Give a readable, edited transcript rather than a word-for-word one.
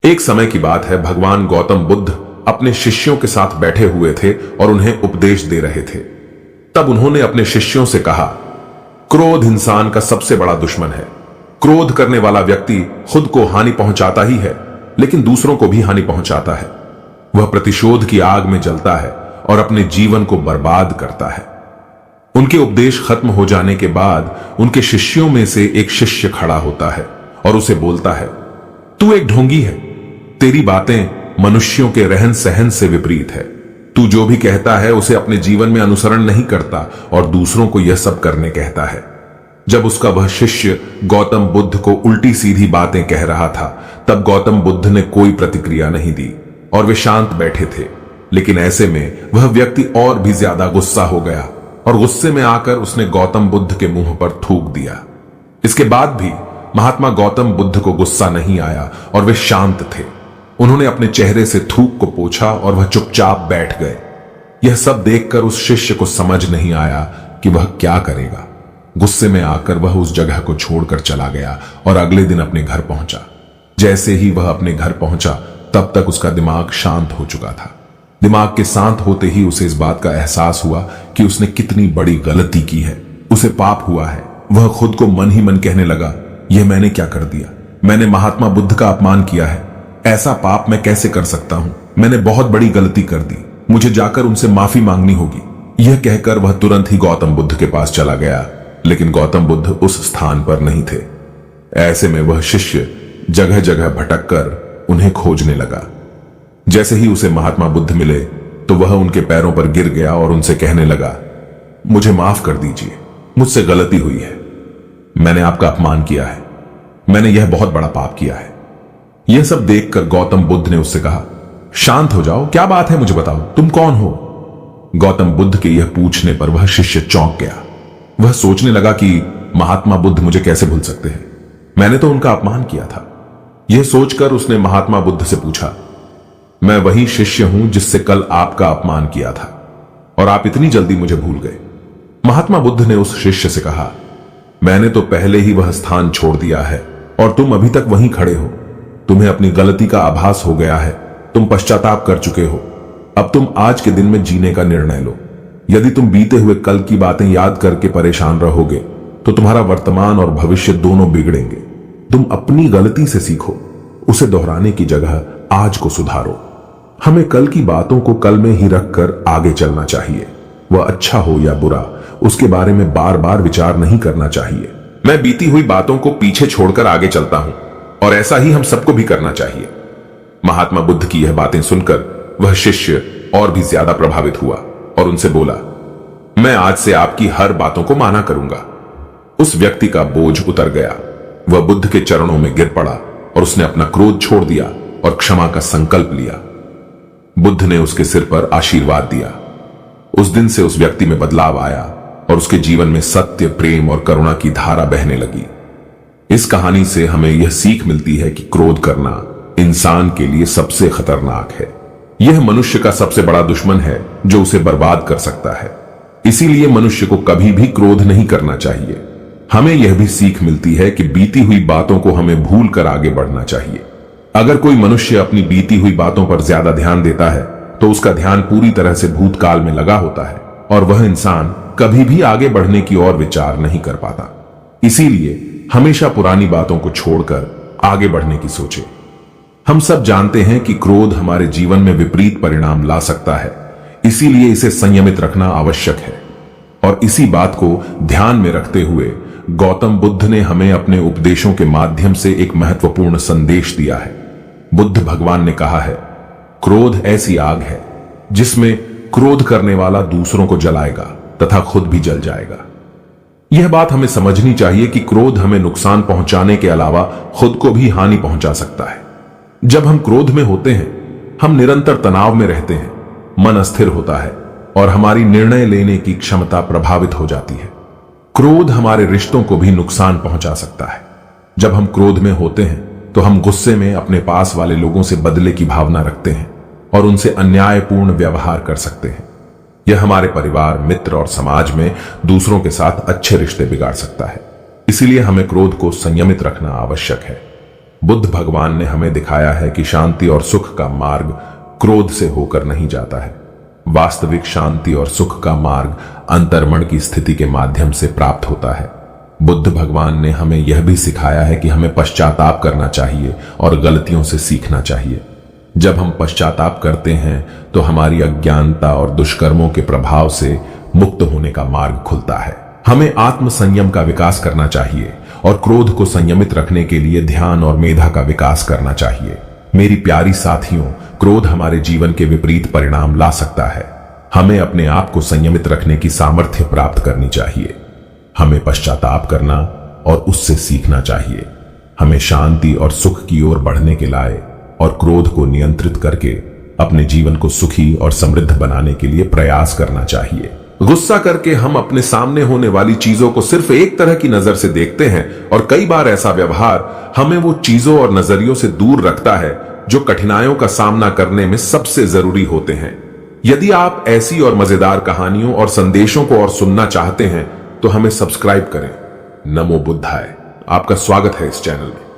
एक समय की बात है, भगवान गौतम बुद्ध अपने शिष्यों के साथ बैठे हुए थे और उन्हें उपदेश दे रहे थे। तब उन्होंने अपने शिष्यों से कहा, क्रोध इंसान का सबसे बड़ा दुश्मन है। क्रोध करने वाला व्यक्ति खुद को हानि पहुंचाता ही है, लेकिन दूसरों को भी हानि पहुंचाता है। वह प्रतिशोध की आग में जलता है और अपने जीवन को बर्बाद करता है। उनके उपदेश खत्म हो जाने के बाद उनके शिष्यों में से एक शिष्य खड़ा होता है और उसे बोलता है, तू एक ढोंगी है। तेरी बातें मनुष्यों के रहन सहन से विपरीत है। तू जो भी कहता है उसे अपने जीवन में अनुसरण नहीं करता और दूसरों को यह सब करने कहता है। जब उसका वह शिष्य गौतम बुद्ध को उल्टी सीधी बातें कह रहा था, तब गौतम बुद्ध ने कोई प्रतिक्रिया नहीं दी और वे शांत बैठे थे। लेकिन ऐसे में वह व्यक्ति और भी ज्यादा गुस्सा हो गया और गुस्से में आकर उसने गौतम बुद्ध के मुंह पर थूक दिया। इसके बाद भी महात्मा गौतम बुद्ध को गुस्सा नहीं आया और वे शांत थे। उन्होंने अपने चेहरे से थूक को पोंछा और वह चुपचाप बैठ गए। यह सब देखकर उस शिष्य को समझ नहीं आया कि वह क्या करेगा। गुस्से में आकर वह उस जगह को छोड़कर चला गया और अगले दिन अपने घर पहुंचा। जैसे ही वह अपने घर पहुंचा, तब तक उसका दिमाग शांत हो चुका था। दिमाग के शांत होते ही उसे इस बात का एहसास हुआ कि उसने कितनी बड़ी गलती की है। उसे पाप हुआ है। वह खुद को मन ही मन कहने लगा, यह मैंने क्या कर दिया? मैंने महात्मा बुद्ध का अपमान किया है। ऐसा पाप मैं कैसे कर सकता हूं? मैंने बहुत बड़ी गलती कर दी। मुझे जाकर उनसे माफी मांगनी होगी। यह कहकर वह तुरंत ही गौतम बुद्ध के पास चला गया, लेकिन गौतम बुद्ध उस स्थान पर नहीं थे। ऐसे में वह शिष्य जगह जगह भटक कर उन्हें खोजने लगा। जैसे ही उसे महात्मा बुद्ध मिले तो वह उनके पैरों पर गिर गया और उनसे कहने लगा, मुझे माफ कर दीजिए, मुझसे गलती हुई है। मैंने आपका अपमान किया है। मैंने यह बहुत बड़ा पाप किया है। यह सब देखकर गौतम बुद्ध ने उससे कहा, शांत हो जाओ, क्या बात है, मुझे बताओ, तुम कौन हो? गौतम बुद्ध के यह पूछने पर वह शिष्य चौंक गया। वह सोचने लगा कि महात्मा बुद्ध मुझे कैसे भूल सकते हैं? मैंने तो उनका अपमान किया था। यह सोचकर उसने महात्मा बुद्ध से पूछा, मैं वही शिष्य हूं जिससे कल आपका अपमान किया था और आप इतनी जल्दी मुझे भूल गए? महात्मा बुद्ध ने उस शिष्य से कहा, मैंने तो पहले ही वह स्थान छोड़ दिया है और तुम अभी तक वहीं खड़े हो। तुम्हें अपनी गलती का आभास हो गया है। तुम पश्चाताप कर चुके हो। अब तुम आज के दिन में जीने का निर्णय लो। यदि तुम बीते हुए कल की बातें याद करके परेशान रहोगे तो तुम्हारा वर्तमान और भविष्य दोनों बिगड़ेंगे। तुम अपनी गलती से सीखो, उसे दोहराने की जगह आज को सुधारो। हमें कल की बातों को कल में ही रखकर आगे चलना चाहिए। वह अच्छा हो या बुरा, उसके बारे में बार बार विचार नहीं करना चाहिए। मैं बीती हुई बातों को पीछे छोड़कर आगे चलता हूं और ऐसा ही हम सबको भी करना चाहिए। महात्मा बुद्ध की यह बातें सुनकर वह शिष्य और भी ज्यादा प्रभावित हुआ और उनसे बोला, मैं आज से आपकी हर बातों को माना करूंगा। उस व्यक्ति का बोझ उतर गया। वह बुद्ध के चरणों में गिर पड़ा और उसने अपना क्रोध छोड़ दिया और क्षमा का संकल्प लिया। बुद्ध ने उसके सिर पर आशीर्वाद दिया। उस दिन से उस व्यक्ति में बदलाव आया और उसके जीवन में सत्य, प्रेम और करुणा की धारा बहने लगी। इस कहानी से हमें यह सीख मिलती है कि क्रोध करना इंसान के लिए सबसे खतरनाक है। यह मनुष्य का सबसे बड़ा दुश्मन है जो उसे बर्बाद कर सकता है। इसीलिए मनुष्य को कभी भी क्रोध नहीं करना चाहिए। हमें यह भी सीख मिलती है कि बीती हुई बातों को हमें भूल कर आगे बढ़ना चाहिए। अगर कोई मनुष्य अपनी बीती हुई बातों पर ज्यादा ध्यान देता है तो उसका ध्यान पूरी तरह से भूतकाल में लगा होता है और वह इंसान कभी भी आगे बढ़ने की ओर विचार नहीं कर पाता। इसीलिए हमेशा पुरानी बातों को छोड़कर आगे बढ़ने की सोचे। हम सब जानते हैं कि क्रोध हमारे जीवन में विपरीत परिणाम ला सकता है, इसीलिए इसे संयमित रखना आवश्यक है। और इसी बात को ध्यान में रखते हुए गौतम बुद्ध ने हमें अपने उपदेशों के माध्यम से एक महत्वपूर्ण संदेश दिया है। बुद्ध भगवान ने कहा है, क्रोध ऐसी आग है जिसमें क्रोध करने वाला दूसरों को जलाएगा तथा खुद भी जल जाएगा। यह बात हमें समझनी चाहिए कि क्रोध हमें नुकसान पहुंचाने के अलावा खुद को भी हानि पहुंचा सकता है। जब हम क्रोध में होते हैं, हम निरंतर तनाव में रहते हैं, मन अस्थिर होता है और हमारी निर्णय लेने की क्षमता प्रभावित हो जाती है। क्रोध हमारे रिश्तों को भी नुकसान पहुंचा सकता है। जब हम क्रोध में होते हैं तो हम गुस्से में अपने पास वाले लोगों से बदले की भावना रखते हैं और उनसे अन्यायपूर्ण व्यवहार कर सकते हैं। यह हमारे परिवार, मित्र और समाज में दूसरों के साथ अच्छे रिश्ते बिगाड़ सकता है। इसीलिए हमें क्रोध को संयमित रखना आवश्यक है। बुद्ध भगवान ने हमें दिखाया है कि शांति और सुख का मार्ग क्रोध से होकर नहीं जाता है। वास्तविक शांति और सुख का मार्ग अंतर्मन की स्थिति के माध्यम से प्राप्त होता है। बुद्ध भगवान ने हमें यह भी सिखाया है कि हमें पश्चाताप करना चाहिए और गलतियों से सीखना चाहिए। जब हम पश्चाताप करते हैं तो हमारी अज्ञानता और दुष्कर्मों के प्रभाव से मुक्त होने का मार्ग खुलता है। हमें आत्म संयम का विकास करना चाहिए और क्रोध को संयमित रखने के लिए ध्यान और मेधा का विकास करना चाहिए। मेरी प्यारी साथियों, क्रोध हमारे जीवन के विपरीत परिणाम ला सकता है। हमें अपने आप को संयमित रखने की सामर्थ्य प्राप्त करनी चाहिए। हमें पश्चाताप करना और उससे सीखना चाहिए। हमें शांति और सुख की ओर बढ़ने के लाए और क्रोध को नियंत्रित करके अपने जीवन को सुखी और समृद्ध बनाने के लिए प्रयास करना चाहिए। गुस्सा करके हम अपने सामने होने वाली चीजों को सिर्फ एक तरह की नजर से देखते हैं और कई बार ऐसा व्यवहार हमें वो चीजों और नजरियों से दूर रखता है जो कठिनाइयों का सामना करने में सबसे जरूरी होते हैं। यदि आप ऐसी और मजेदार कहानियों और संदेशों को और सुनना चाहते हैं तो हमें सब्सक्राइब करें। नमो बुद्धाय। आपका स्वागत है इस चैनल में।